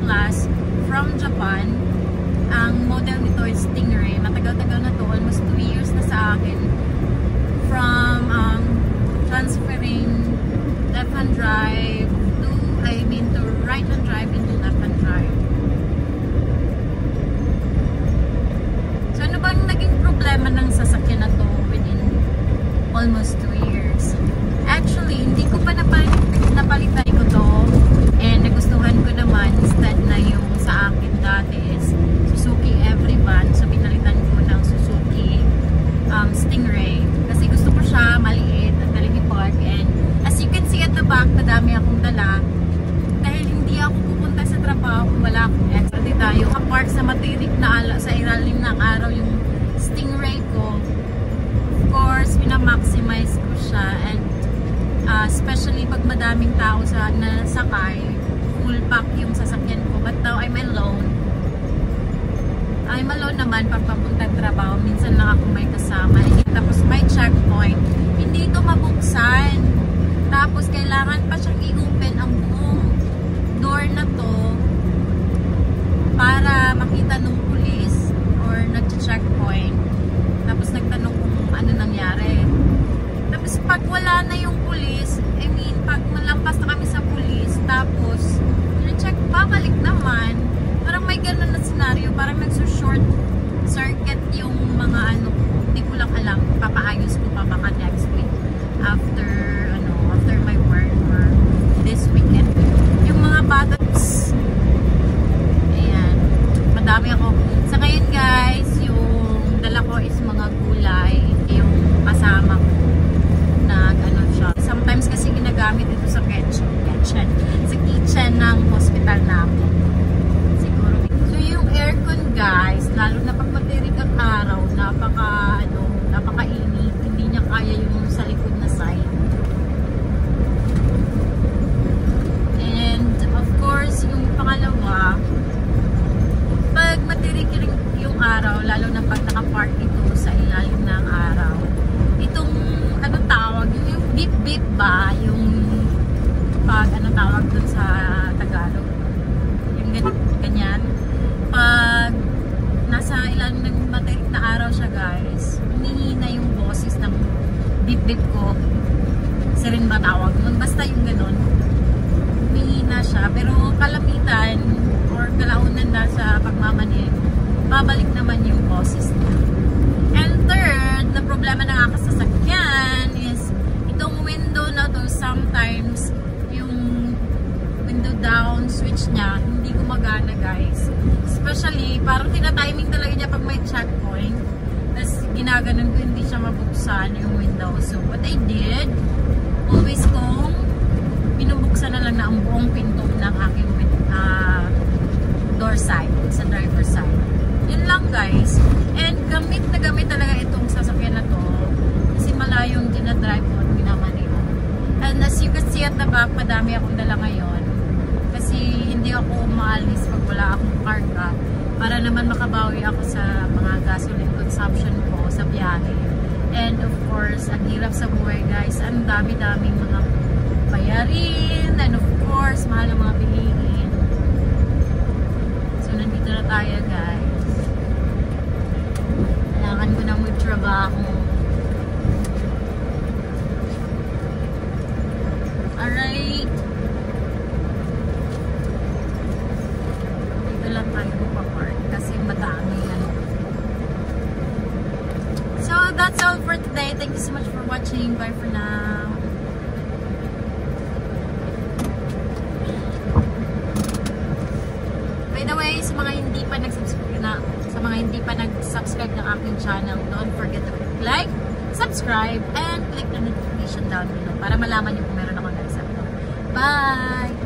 class from Japan. Ang model nito is Stingray. Matagal-tagal na to, almost 2 years na sa akin. From transferring left-hand drive to right-hand drive into left-hand drive. So ano bang naging problema ng sasakyan na to within almost 2 years? Actually, hindi ko pa napalitan ko to, and nagustuhan ko naman instead na yung sa akin dati is Suzuki Everyvan. So pinalitan ko ng Suzuki Stingray kasi gusto ko siya maliit at daling i-park, and as you can see at the back, madami akong dala dahil hindi ako pupunta sa trabaho, wala akong extra. Di tayo kapark sa matirik na sa ilalim ng araw yung Stingray ko. Of course, pinamaximize ko siya, and especially pag madaming tao sa nasakay, full pack yung sasakyan ko. But now I'm alone. I'm alone naman pag papuntang trabaho. Minsan lang ako may kasama. Tapos may checkpoint. Hindi ito mabuksan. Tapos kailangan pa siyang i-open ang buong door na to para makita nung police or nag-checkpoint. Tapos nagtanong kung ano nangyari. Tapos pag wala na yung police, I mean, pag malampas na kami sa police, tapos check, babalik naman. Parang may ganun na scenario, parang nagso-short circuit yung mga ano, hindi ko lang alam, papaayos ko pa baka next week after my work or this weekend. Yung mga batas, ayan, madami ako. Sa ngayon guys, yung dala ko is mga gulay, yung kasama ko ano siya. Sometimes kasi ginagamit ito sa kitchen ng hospital namin. Siguro. So yung aircon guys, lalo na pag matirik ang araw, napakainit. Hindi niya kaya yung sa likod na side. And of course, yung pangalawa, pag matirik yung araw, lalo na pag nakapark ito sa ilalim ng araw, itong anong tawag, yung beep-beep ba, yung pag ano tawag dun sa Tagalog, yung ganyan, pag nasa ilalim ng matirik na araw siya guys, humihina yung boses ng beep-beep ko. Kasi rin ba tawag nun, basta yung ganun, humihina siya, pero kalamitan or kalaunan na sa pagmamanin, babalik naman yung boses niya. And third, na problema ng aking sasakyan is itong window na to, sometimes yung window down switch niya hindi gumagana guys. Especially, parang tinatiming talaga niya pag may checkpoint. Tapos ginaganon ko, hindi siya mabuksan yung window. So what I did, always kong binubuksan na lang na ang buong pinto ng aking door side, sa driver side. Yun lang guys. And gamit na gamit talaga itong sasakyan na to kasi malayong dinadrive ko at minamanila. And as you can see at the back, madami akong dala ngayon kasi hindi ako maalis pag wala akong karga para naman makabawi ako sa mga gasoline consumption ko sa biyahe. And of course, ang hirap sa buhay guys, ang dami-daming mga bayarin, and of course, mahal ang mga bilihin. So nandito na tayo guys. Kailangan ko na magtrabaho. Alright. Dito lang tayo papark kasi madami yan. So that's all for today. Thank you so much for watching. Bye for now. By the way, sa mga hindi pa nag-subscribe ng aking channel, don't forget to like, subscribe, and click the notification down below para malaman niyo kung meron akong nag-subscribe. Bye!